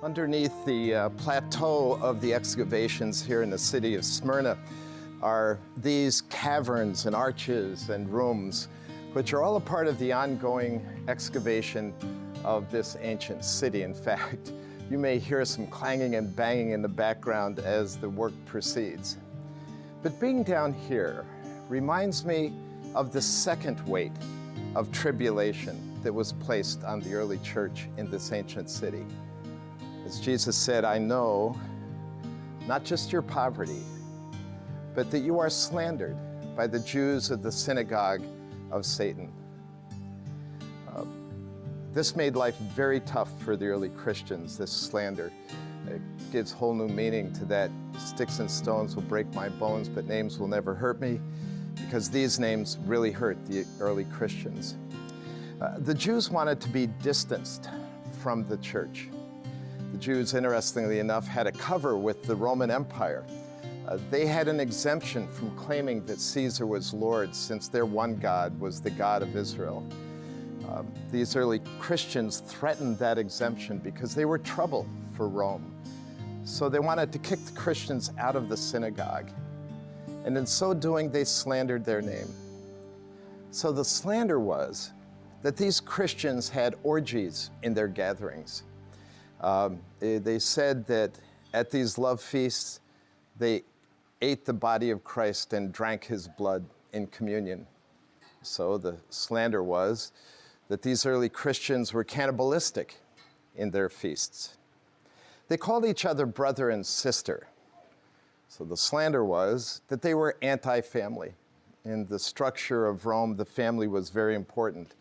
Underneath the plateau of the excavations here in the city of Smyrna are these caverns and arches and rooms, which are all a part of the ongoing excavation of this ancient city. In fact, you may hear some clanging and banging in the background as the work proceeds. But being down here reminds me of the second weight of tribulation that was placed on the early church in this ancient city. As Jesus said, I know not just your poverty, but that you are slandered by the Jews of the synagogue of Satan. This made life very tough for the early Christians, this slander. It gives whole new meaning to that. Sticks and stones will break my bones, but names will never hurt me, because these names really hurt the early Christians. The Jews wanted to be distanced from the church. The Jews, interestingly enough, had a cover with the Roman Empire. They had an exemption from claiming that Caesar was Lord, since their one God was the God of Israel. These early Christians threatened that exemption because they were trouble for Rome. So they wanted to kick the Christians out of the synagogue. And in so doing, they slandered their name. So the slander was that these Christians had orgies in their gatherings. They said that at these love feasts, they ate the body of Christ and drank his blood in communion. So the slander was that these early Christians were cannibalistic in their feasts. They called each other brother and sister. So the slander was that they were anti-family. In the structure of Rome, the family was very important,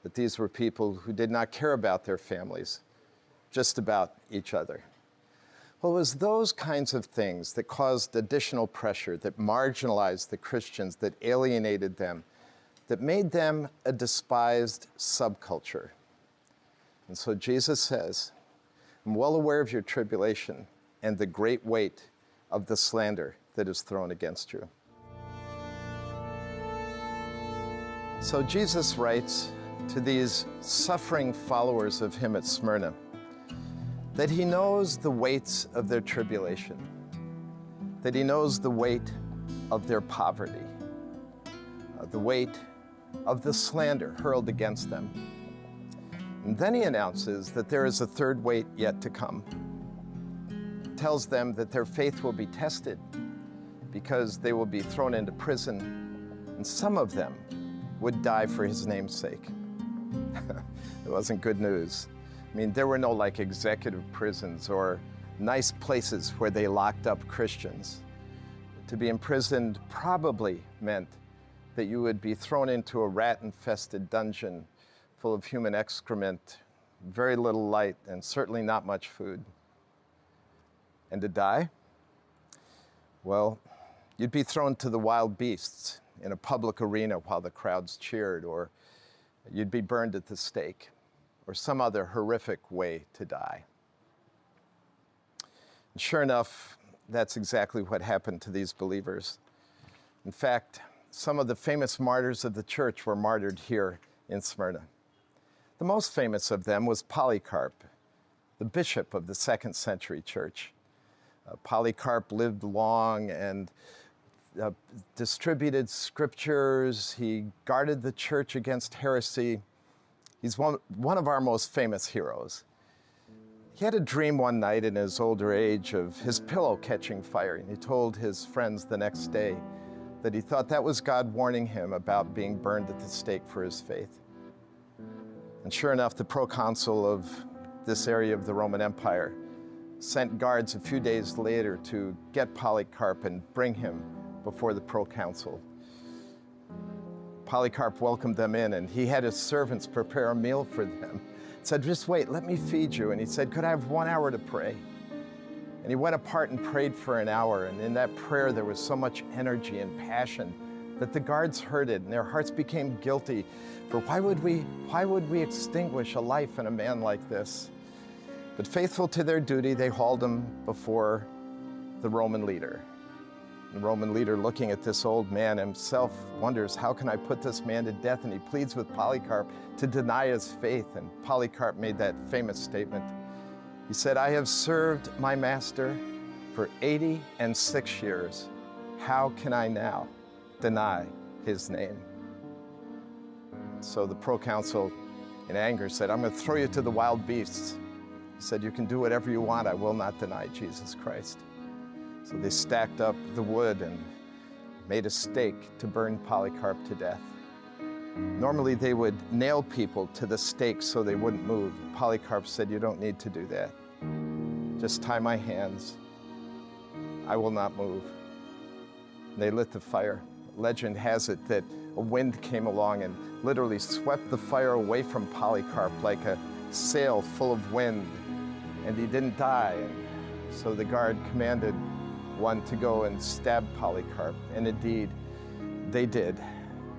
that these were people who did not care about their families, just about each other. Well, it was those kinds of things that caused additional pressure, that marginalized the Christians, that alienated them, that made them a despised subculture. And so Jesus says, I'm well aware of your tribulation and the great weight of the slander that is thrown against you. So Jesus writes to these suffering followers of him at Smyrna that he knows the weights of their tribulation, that he knows the weight of their poverty, the weight of the slander hurled against them. And then he announces that there is a third weight yet to come. He tells them that their faith will be tested because they will be thrown into prison, and some of them would die for his name's sake. It wasn't good news. I mean, there were no like executive prisons or nice places where they locked up Christians. To be imprisoned probably meant that you would be thrown into a rat-infested dungeon full of human excrement, very little light, and certainly not much food. And to die? Well, you'd be thrown to the wild beasts in a public arena while the crowds cheered, or you'd be burned at the stake, or some other horrific way to die. And sure enough, that's exactly what happened to these believers. In fact, some of the famous martyrs of the church were martyred here in Smyrna. The most famous of them was Polycarp, the bishop of the 2nd century church. Polycarp lived long and distributed scriptures. He guarded the church against heresy. He's one of our most famous heroes. He had a dream one night in his older age of his pillow catching fire, and he told his friends the next day that he thought that was God warning him about being burned at the stake for his faith. And sure enough, the proconsul of this area of the Roman Empire sent guards a few days later to get Polycarp and bring him before the proconsul. Polycarp welcomed them in, and he had his servants prepare a meal for them. He said, just wait, let me feed you. And he said, could I have 1 hour to pray? And he went apart and prayed for an hour, and in that prayer there was so much energy and passion that the guards heard it, and their hearts became guilty for why would we extinguish a life in a man like this? But faithful to their duty, they hauled him before the Roman leader. The Roman leader, looking at this old man himself, wonders, how can I put this man to death? And he pleads with Polycarp to deny his faith. And Polycarp made that famous statement, He said, I have served my master for 86 years. How can I now deny his name? So the proconsul, in anger, said, I'm going to throw you to the wild beasts. He said, you can do whatever you want. I will not deny Jesus Christ. So they stacked up the wood and made a stake to burn Polycarp to death. Normally they would nail people to the stake so they wouldn't move. Polycarp said, you don't need to do that. Just tie my hands. I will not move. And they lit the fire. Legend has it that a wind came along and literally swept the fire away from Polycarp like a sail full of wind, and he didn't die. And so the guard commanded one to go and stab Polycarp, and indeed they did,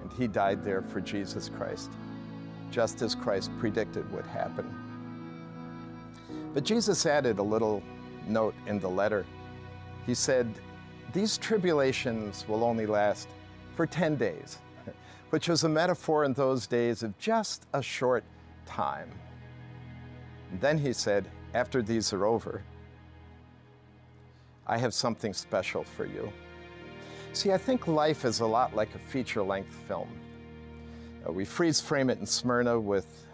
and he died there for Jesus Christ, just as Christ predicted would happen. But Jesus added a little note in the letter. He said, these tribulations will only last for 10 days, which was a metaphor in those days of just a short time. And then he said, after these are over, I have something special for you. See, I think life is a lot like a feature-length film. We freeze frame it in Smyrna with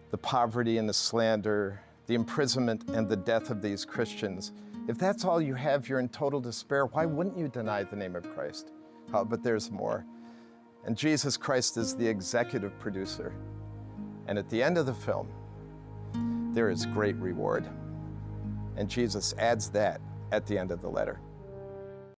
the poverty and the slander, the imprisonment and the death of these Christians. If that's all you have, you're in total despair. Why wouldn't you deny the name of Christ? But there's more. And Jesus Christ is the executive producer. And at the end of the film, there is great reward. And Jesus adds that at the end of the letter.